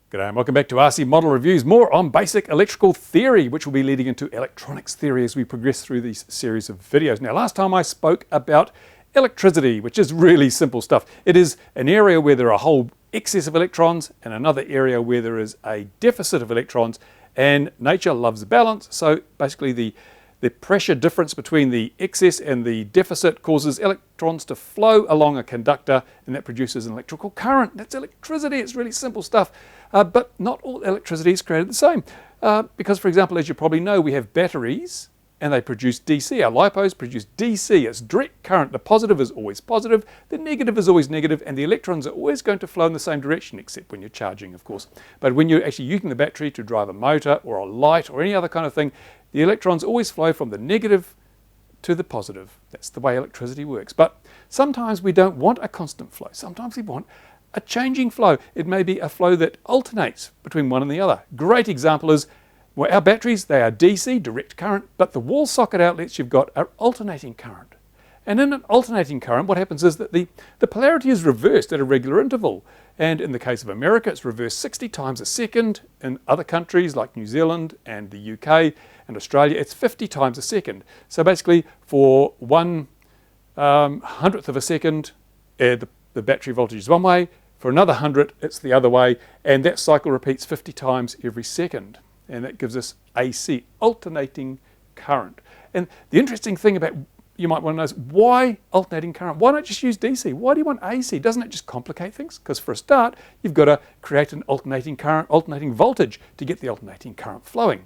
G'day and welcome back to RC Model Reviews. More on basic electrical theory, which will be leading into electronics theory as we progress through these series of videos. Now, last time I spoke about electricity, which is really simple stuff. It is an area where there are a whole excess of electrons and another area where there is a deficit of electrons, and nature loves balance. So basically the pressure difference between the excess and the deficit causes electrons to flow along a conductor, and that produces an electrical current. That's electricity. It's really simple stuff. But not all electricity is created the same. Because, for example, as you probably know, we have batteries and they produce DC. Our LiPos produce DC. It's direct current. The positive is always positive, the negative is always negative, and the electrons are always going to flow in the same direction, except when you're charging, of course. But when you're actually using the battery to drive a motor or a light or any other kind of thing, the electrons always flow from the negative to the positive. That's the way electricity works. But sometimes we don't want a constant flow. Sometimes we want a changing flow. It may be a flow that alternates between one and the other. Great example is, well, our batteries, they are DC, direct current, but the wall socket outlets you've got are alternating current. And in an alternating current, what happens is that the polarity is reversed at a regular interval. And in the case of America, it's reversed 60 times a second. In other countries like New Zealand and the UK and Australia, it's 50 times a second. So basically, for 1/100th of a second, the battery voltage is one way. For another 100, it's the other way. And that cycle repeats 50 times every second. And that gives us AC, alternating current. And the interesting thing about, you might want to know, is why alternating current? Why not just use DC? Why do you want AC? Doesn't it just complicate things? Because for a start, you've got to create an alternating current, alternating voltage to get the alternating current flowing.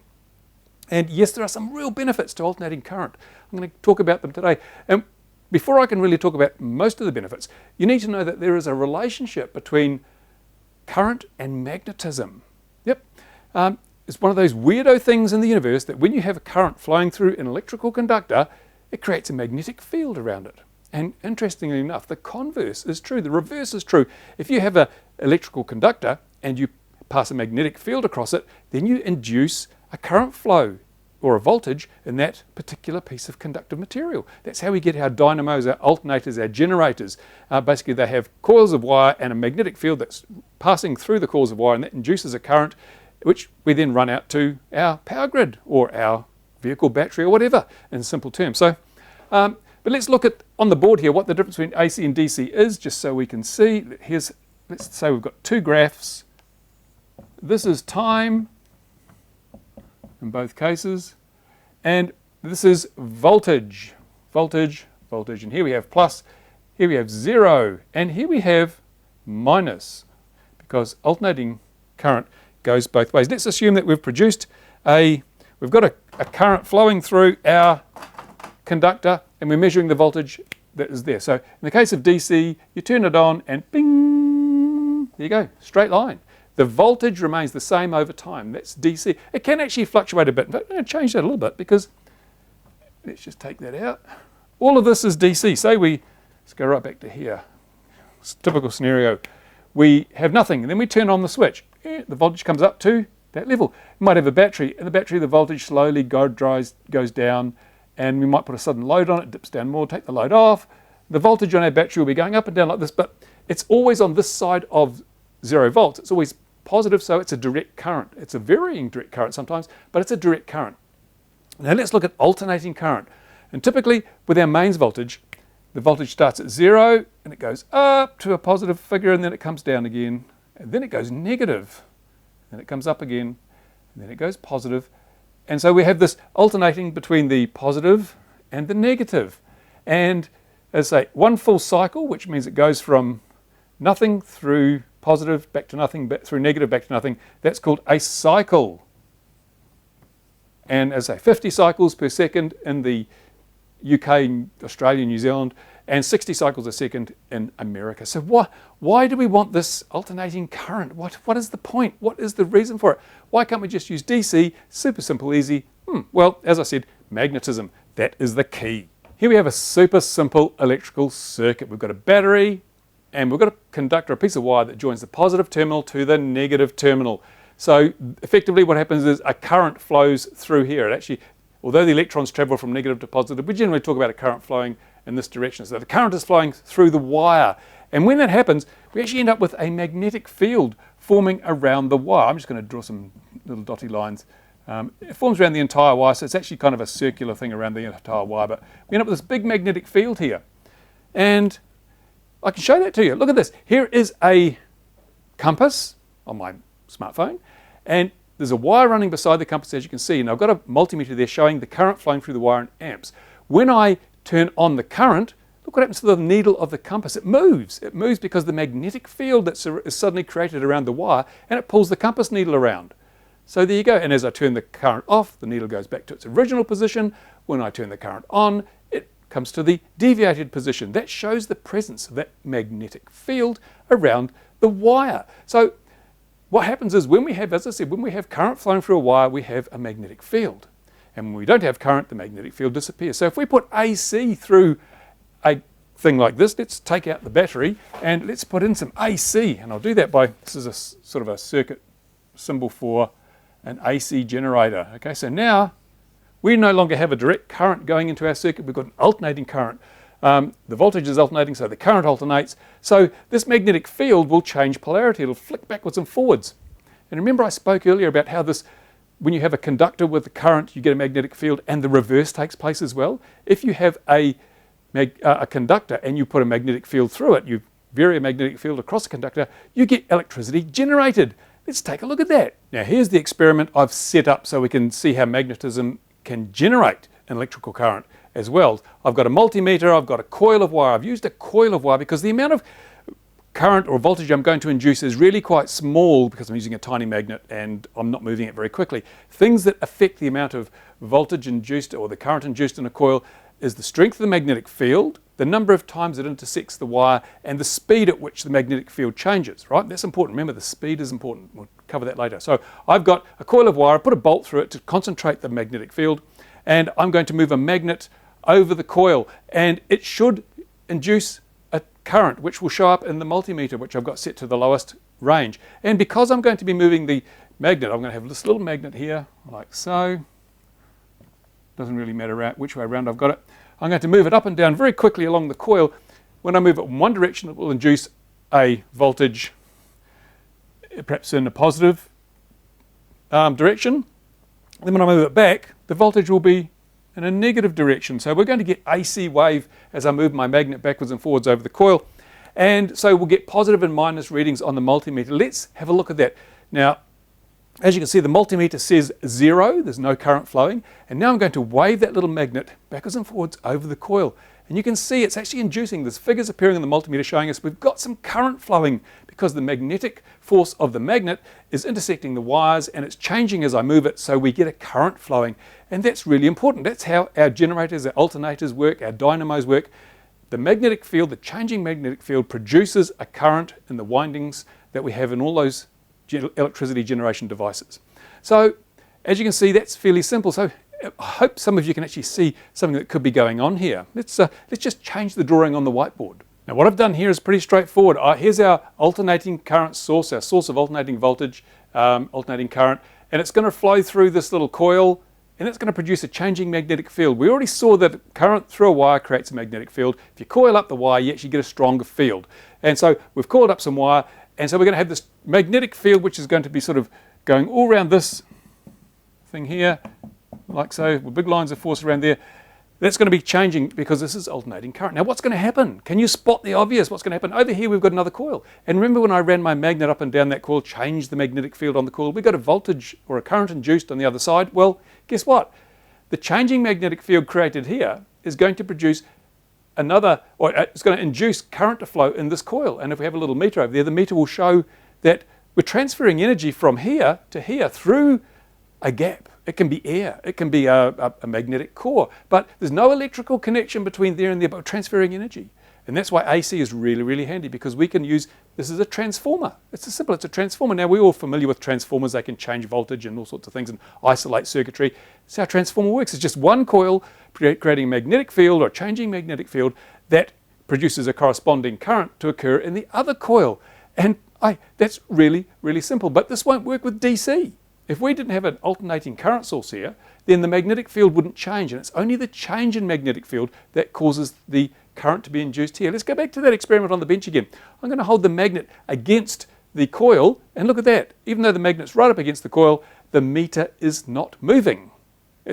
And yes, there are some real benefits to alternating current. I'm going to talk about them today. And before I can really talk about most of the benefits, you need to know that there is a relationship between current and magnetism. Yep. It's one of those weirdo things in the universe that when you have a current flowing through an electrical conductor, it creates a magnetic field around it. And interestingly enough, the converse is true. The reverse is true. If you have an electrical conductor and you pass a magnetic field across it, then you induce a current flow or a voltage in that particular piece of conductive material. That's how we get our dynamos, our alternators, our generators. Basically, they have coils of wire and a magnetic field that's passing through the coils of wire, and that induces a current, which we then run out to our power grid or our vehicle battery or whatever, in simple terms. So, but let's look at, on the board here, what the difference between AC and DC is, just so we can see. Let's say we've got two graphs. This is time in both cases, and this is voltage, voltage, voltage. And here we have plus, here we have zero, and here we have minus, because alternating current goes both ways. Let's assume that we've got a current flowing through our conductor, and we're measuring the voltage that is there. So in the case of DC, you turn it on and bing, there you go, straight line. The voltage remains the same over time. That's DC. It can actually fluctuate a bit, but I'm going to change that a little bit, because let's just take that out. All of this is DC. Let's go right back to here. It's a typical scenario. We have nothing, and then we turn on the switch. The voltage comes up to that level. We might have a battery. In the battery, the voltage slowly goes down, and we might put a sudden load on it, dips down more, take the load off. The voltage on our battery will be going up and down like this, but it's always on this side of 0 volts. It's always positive, so it's a direct current. It's a varying direct current sometimes, but it's a direct current. Now let's look at alternating current. And typically, with our mains voltage, the voltage starts at 0, and it goes up to a positive figure, and then it comes down again. And then it goes negative, then it comes up again, and then it goes positive. And so we have this alternating between the positive and the negative. And as I say, one full cycle, which means it goes from nothing through positive back to nothing, back through negative back to nothing, that's called a cycle. And as I say, 50 cycles per second in the UK, Australia, New Zealand, and 60 cycles a second in America. So why do we want this alternating current? What is the point? What is the reason for it? Why can't we just use DC? Super simple, easy. Well, as I said, magnetism. That is the key. Here we have a super simple electrical circuit. We've got a battery, and we've got a conductor, a piece of wire that joins the positive terminal to the negative terminal. So effectively what happens is a current flows through here. It actually, although the electrons travel from negative to positive, we generally talk about a current flowing in this direction. So the current is flowing through the wire, And when that happens, we actually end up with a magnetic field forming around the wire. I'm just going to draw some little dotty lines. It forms around the entire wire, so it's actually kind of a circular thing around the entire wire, but we end up with this big magnetic field here. And I can show that to you. Look at this. Here is a compass on my smartphone, and there's a wire running beside the compass, as you can see, and I've got a multimeter there showing the current flowing through the wire in amps. When I turn on the current, look what happens to the needle of the compass. It moves. It moves because the magnetic field is suddenly created around the wire, and it pulls the compass needle around. So there you go. And as I turn the current off, the needle goes back to its original position. When I turn the current on, it comes to the deviated position. That shows the presence of that magnetic field around the wire. So what happens is when we have, as I said, when we have current flowing through a wire, we have a magnetic field. And when we don't have current, the magnetic field disappears. So if we put AC through a thing like this, let's take out the battery and let's put in some AC. And I'll do that by, this is a sort of a circuit symbol for an AC generator. Okay, so now we no longer have a direct current going into our circuit. We've got an alternating current. The voltage is alternating, so the current alternates. So this magnetic field will change polarity. It'll flick backwards and forwards. And remember I spoke earlier about how this, when you have a conductor with the current, you get a magnetic field, and the reverse takes place as well. If you have a conductor and you put a magnetic field through it, you vary a magnetic field across the conductor, you get electricity generated. Let's take a look at that. Now here's the experiment I've set up so we can see how magnetism can generate an electrical current as well. I've got a multimeter, I've got a coil of wire. I've used a coil of wire because the amount of current or voltage I'm going to induce is really quite small because I'm using a tiny magnet and I'm not moving it very quickly. Things that affect the amount of voltage induced or the current induced in a coil is the strength of the magnetic field, the number of times it intersects the wire, and the speed at which the magnetic field changes, right? That's important. Remember, the speed is important. We'll cover that later. So I've got a coil of wire, I put a bolt through it to concentrate the magnetic field, and I'm going to move a magnet over the coil, and it should induce a current, which will show up in the multimeter, which I've got set to the lowest range. And because I'm going to be moving the magnet, I'm going to have this little magnet here, like so. Doesn't really matter which way around I've got it. I'm going to move it up and down very quickly along the coil. When I move it in one direction, it will induce a voltage, perhaps in a positive direction. Then when I move it back, the voltage will be in a negative direction. So we're going to get AC wave as I move my magnet backwards and forwards over the coil. And so we'll get positive and minus readings on the multimeter. Let's have a look at that. Now, as you can see, the multimeter says 0, there's no current flowing. And now I'm going to wave that little magnet backwards and forwards over the coil. And you can see it's actually inducing, there's figures appearing on the multimeter showing us we've got some current flowing because the magnetic force of the magnet is intersecting the wires and it's changing as I move it, so we get a current flowing. And that's really important. That's how our generators, our alternators work, our dynamos work. The magnetic field, the changing magnetic field, produces a current in the windings that we have in all those electricity generation devices. So as you can see, that's fairly simple. So I hope some of you can actually see something that could be going on here. Let's just change the drawing on the whiteboard. Now what I've done here is pretty straightforward. Here's our alternating current source, our source of alternating voltage, alternating current, and it's going to flow through this little coil and it's going to produce a changing magnetic field. We already saw that current through a wire creates a magnetic field. If you coil up the wire, you actually get a stronger field. And so we've coiled up some wire, and so we're going to have this magnetic field which is going to be sort of going all around this thing here, like so, with big lines of force around there. That's going to be changing because this is alternating current. Now what's going to happen? Can you spot the obvious? What's going to happen? Over here we've got another coil. And remember when I ran my magnet up and down that coil, changed the magnetic field on the coil, we got a voltage or a current induced on the other side. Well, guess what? The changing magnetic field created here is going to produce another, or it's going to induce current to flow in this coil. And if we have a little meter over there, the meter will show that we're transferring energy from here to here through a gap. It can be air, it can be a magnetic core, but there's no electrical connection between there and there, but we're transferring energy. And that's why AC is really, really handy, because we can use this as a transformer. It's as simple, it's a transformer. Now we're all familiar with transformers. They can change voltage and all sorts of things and isolate circuitry. That's how a transformer works. It's just one coil creating a magnetic field or changing magnetic field that produces a corresponding current to occur in the other coil. And that's really, really simple, but this won't work with DC. If we didn't have an alternating current source here, then the magnetic field wouldn't change, and it's only the change in magnetic field that causes the current to be induced here. Let's go back to that experiment on the bench again. I'm going to hold the magnet against the coil, and look at that. Even though the magnet's right up against the coil, the meter is not moving.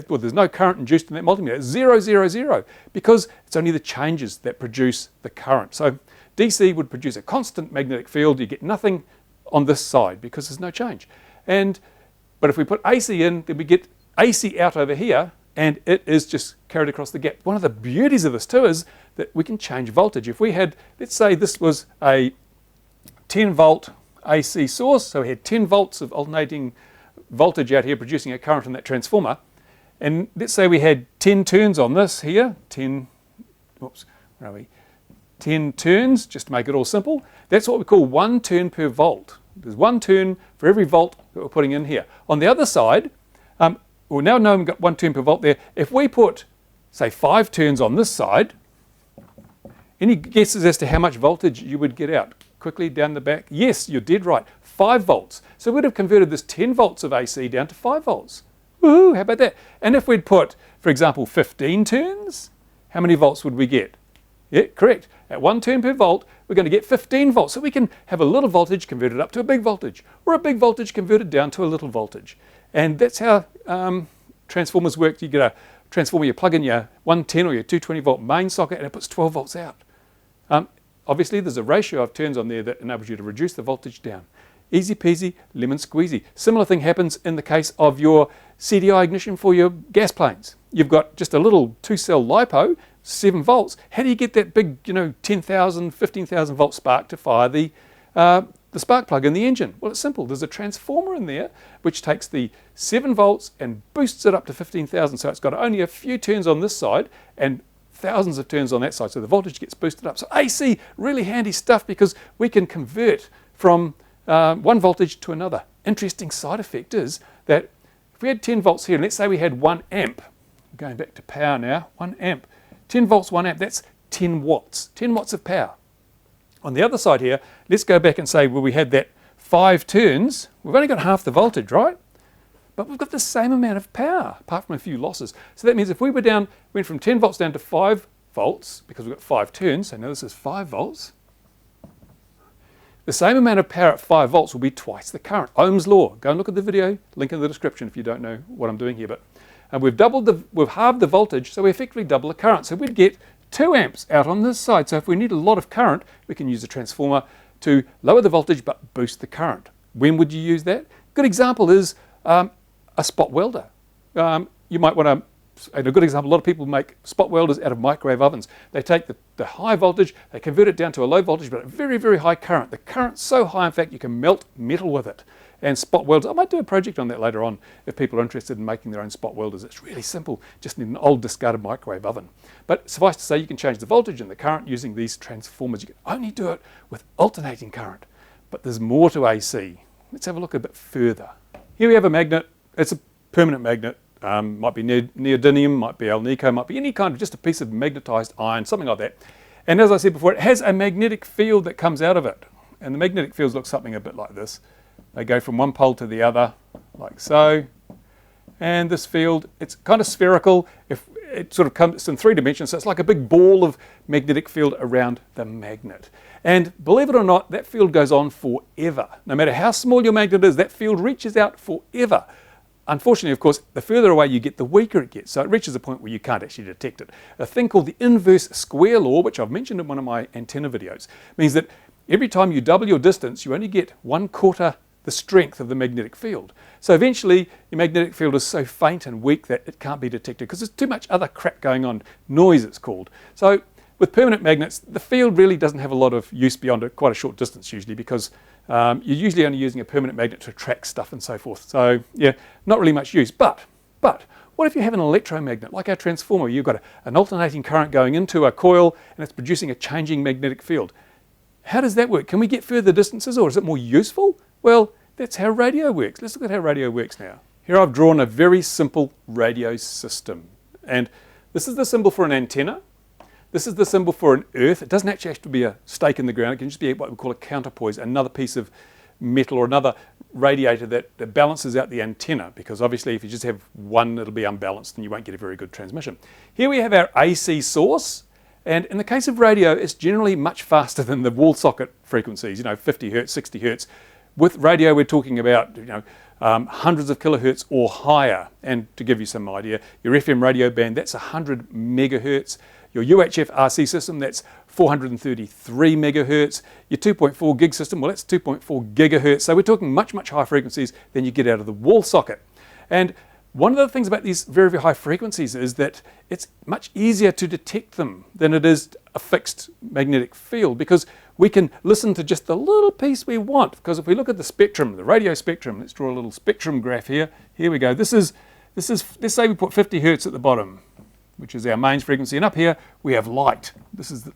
Well, there's no current induced in that multimeter. It's 0, 0, 0, because it's only the changes that produce the current. So DC would produce a constant magnetic field. You get nothing on this side because there's no change. But if we put AC in, then we get AC out over here, and it is just carried across the gap. One of the beauties of this too is that we can change voltage. If we had, let's say this was a 10 volt AC source, so we had 10 volts of alternating voltage out here producing a current in that transformer, and let's say we had 10 turns on this here, 10 turns, just to make it all simple. That's what we call 1 turn per volt. There's 1 turn for every volt that we're putting in here. On the other side, we now know we've got 1 turn per volt there. If we put, say, 5 turns on this side, any guesses as to how much voltage you would get out? Quickly down the back. Yes, you're dead right. 5 volts. So we'd have converted this 10 volts of AC down to 5 volts. Woohoo, how about that? And if we'd put, for example, 15 turns, how many volts would we get? Yeah, correct. At 1 turn per volt, we're going to get 15 volts. So we can have a little voltage converted up to a big voltage, or a big voltage converted down to a little voltage. And that's how transformers work. You get a transformer, you plug in your 110 or your 220 volt main socket, and it puts 12 volts out. Obviously, there's a ratio of turns on there that enables you to reduce the voltage down. Easy peasy, lemon squeezy. Similar thing happens in the case of your CDI ignition for your gas planes. You've got just a little 2-cell LiPo, 7 volts. How do you get that big, 10,000, 15,000 volt spark to fire the spark plug in the engine? Well, it's simple. There's a transformer in there which takes the 7 volts and boosts it up to 15,000. So it's got only a few turns on this side and thousands of turns on that side. So the voltage gets boosted up. So AC, really handy stuff because we can convert from one voltage to another. Interesting side effect is that if we had 10 volts here, and let's say we had 1 amp, going back to power now, 1 amp, 10 volts, 1 amp, that's 10 watts, 10 watts of power. On the other side here, let's go back and say, well, we had that 5 turns, we've only got half the voltage, right? But we've got the same amount of power, apart from a few losses. So that means if we went from 10 volts down to 5 volts, because we've got 5 turns, so now this is 5 volts, the same amount of power at 5 volts will be twice the current. Ohm's law. Go and look at the video, link in the description if you don't know what I'm doing here. But we've halved the voltage, so we effectively double the current. So we'd get 2 amps out on this side. So if we need a lot of current, we can use a transformer to lower the voltage but boost the current. When would you use that? Good example is a spot welder. You might want to, and a good example, a lot of people make spot welders out of microwave ovens. They take the high voltage, they convert it down to a low voltage, but a very, very high current. The current's so high, in fact, you can melt metal with it. And spot welders, I might do a project on that later on if people are interested in making their own spot welders. It's really simple, just need an old discarded microwave oven. But suffice to say, you can change the voltage and the current using these transformers. You can only do it with alternating current, but there's more to AC. Let's have a look a bit further. Here we have a magnet. It's a permanent magnet. Might be neodymium, might be alnico, might be any kind of just a piece of magnetized iron, something like that. And as I said before, it has a magnetic field that comes out of it. And the magnetic fields look something a bit like this. They go from one pole to the other, like so. And this field, it's kind of spherical. If it sort of comes in 3 dimensions, so it's like a big ball of magnetic field around the magnet. And believe it or not, that field goes on forever. No matter how small your magnet is, that field reaches out forever. Unfortunately, of course, the further away you get, the weaker it gets. So it reaches a point where you can't actually detect it. A thing called the inverse square law, which I've mentioned in one of my antenna videos, means that every time you double your distance, you only get 1/4 the strength of the magnetic field. So eventually, your magnetic field is so faint and weak that it can't be detected because there's too much other crap going on. Noise, it's called. So with permanent magnets, the field really doesn't have a lot of use beyond quite a short distance usually because you're usually only using a permanent magnet to attract stuff and so forth. So yeah, not really much use. But what if you have an electromagnet like our transformer? You've got an alternating current going into a coil and it's producing a changing magnetic field. How does that work? Can we get further distances or is it more useful? Well, that's how radio works. Let's look at how radio works now. Here I've drawn a very simple radio system. And this is the symbol for an antenna. This is the symbol for an earth. It doesn't actually have to be a stake in the ground. It can just be what we call a counterpoise, another piece of metal or another radiator that balances out the antenna, because obviously if you just have one, it'll be unbalanced and you won't get a very good transmission. Here we have our AC source, And in the case of radio, it's generally much faster than the wall socket frequencies, 50 hertz, 60 hertz. With radio, we're talking about, hundreds of kilohertz or higher. And to give you some idea, your FM radio band, that's 100 megahertz. Your UHF RC system, that's 433 megahertz. Your 2.4 gig system, well, that's 2.4 gigahertz. So we're talking much, much higher frequencies than you get out of the wall socket. And one of the things about these very, very high frequencies is that it's much easier to detect them than it is a fixed magnetic field, because we can listen to just the little piece we want. Because if we look at the spectrum, the radio spectrum, let's draw a little spectrum graph here. Here we go. This is let's say we put 50 hertz at the bottom, which is our mains frequency, and up here we have light.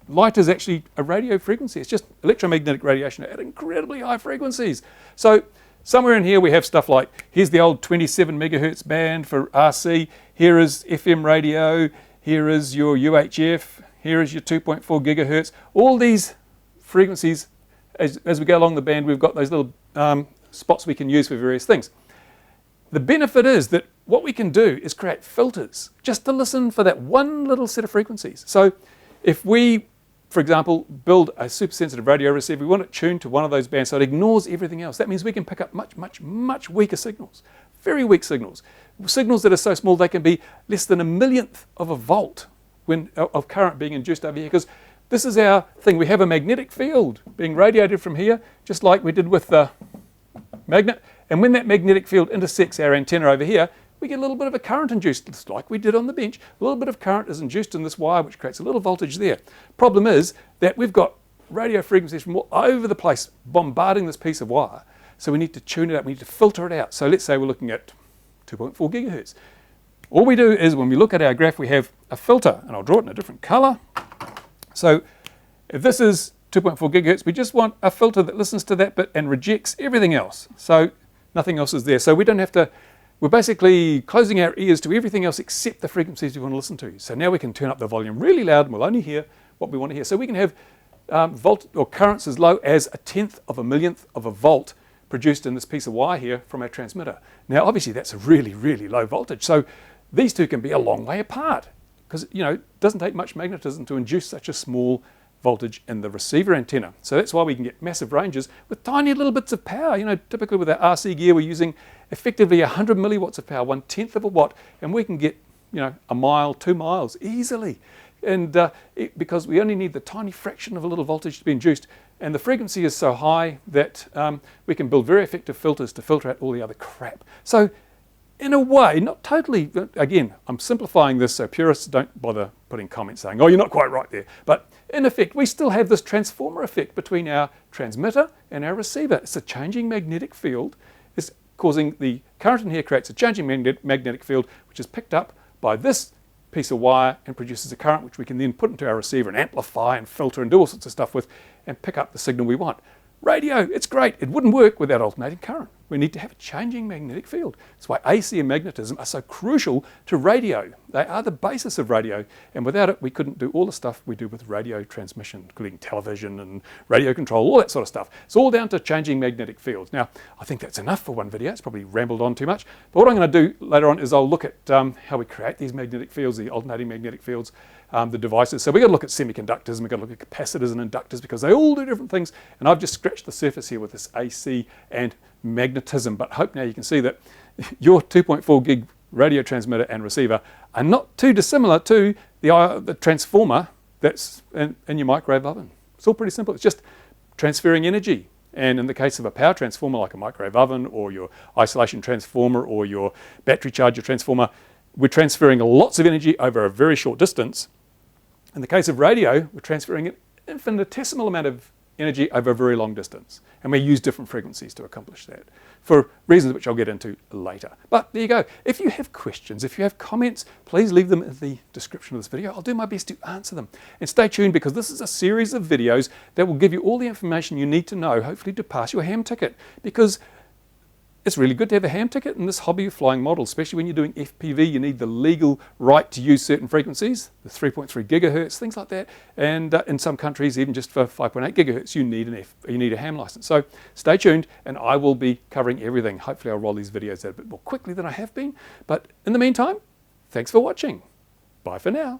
Light is actually a radio frequency. It's just electromagnetic radiation at incredibly high frequencies. So somewhere in here we have stuff like, here's the old 27 megahertz band for RC, here is FM radio, here is your UHF, here is your 2.4 gigahertz. All these frequencies, as we go along the band, we've got those little spots we can use for various things. The benefit is that what we can do is create filters just to listen for that one little set of frequencies. So if we, for example, build a super sensitive radio receiver, we want it tuned to one of those bands so it ignores everything else. That means we can pick up much, much, much weaker signals, very weak signals. Signals that are so small they can be less than a millionth of a volt of current being induced over here, because this is our thing. We have a magnetic field being radiated from here, just like we did with the magnet. And when that magnetic field intersects our antenna over here, we get a little bit of a current induced, just like we did on the bench. A little bit of current is induced in this wire, which creates a little voltage there. Problem is that we've got radio frequencies from all over the place bombarding this piece of wire. So we need to tune it up, we need to filter it out. So let's say we're looking at 2.4 gigahertz. All we do is, when we look at our graph, we have a filter, and I'll draw it in a different color. So if this is 2.4 gigahertz, we just want a filter that listens to that bit and rejects everything else. So nothing else is there. So we don't have to, we're basically closing our ears to everything else except the frequencies we want to listen to. So now we can turn up the volume really loud and we'll only hear what we want to hear. So we can have volt or currents as low as 1/10 of a millionth of a volt produced in this piece of wire here from our transmitter. Now obviously that's a really, really low voltage. So these two can be a long way apart, because it doesn't take much magnetism to induce such a small voltage in the receiver antenna. So that's why we can get massive ranges with tiny little bits of power. Typically with our RC gear, we're using effectively 100 milliwatts of power, 1/10 of a watt, and we can get, a mile, 2 miles easily. And because we only need the tiny fraction of a little voltage to be induced, and the frequency is so high that we can build very effective filters to filter out all the other crap. So in a way, not totally, again, I'm simplifying this so purists don't bother putting comments saying, oh, you're not quite right there. But in effect, we still have this transformer effect between our transmitter and our receiver. It's a changing magnetic field. It's causing the current in here creates a changing magnetic field, which is picked up by this piece of wire and produces a current, which we can then put into our receiver and amplify and filter and do all sorts of stuff with and pick up the signal we want. Radio, it's great. It wouldn't work without alternating current. We need to have a changing magnetic field. That's why AC and magnetism are so crucial to radio. They are the basis of radio, and without it, we couldn't do all the stuff we do with radio transmission, including television and radio control, all that sort of stuff. It's all down to changing magnetic fields. Now, I think that's enough for one video. It's probably rambled on too much. But what I'm going to do later on is I'll look at how we create these magnetic fields, the alternating magnetic fields, the devices. So we've got to look at semiconductors, and we've got to look at capacitors and inductors, because they all do different things. And I've just scratched the surface here with this AC and magnetism. But I hope now you can see that your 2.4 gig radio transmitter and receiver are not too dissimilar to the transformer that's in your microwave oven. It's all pretty simple. It's just transferring energy. And in the case of a power transformer like a microwave oven or your isolation transformer or your battery charger transformer, we're transferring lots of energy over a very short distance. In the case of radio, we're transferring an infinitesimal amount of energy over a very long distance. And we use different frequencies to accomplish that for reasons which I'll get into later. But there you go. If you have questions, if you have comments, please leave them in the description of this video. I'll do my best to answer them. And stay tuned, because this is a series of videos that will give you all the information you need to know, hopefully to pass your ham ticket. Because it's really good to have a ham ticket in this hobby of flying models, especially when you're doing FPV. You need the legal right to use certain frequencies, the 3.3 gigahertz, things like that. And in some countries, even just for 5.8 gigahertz, you need a ham license. So stay tuned, and I will be covering everything. Hopefully I'll roll these videos out a bit more quickly than I have been. But in the meantime, thanks for watching. Bye for now.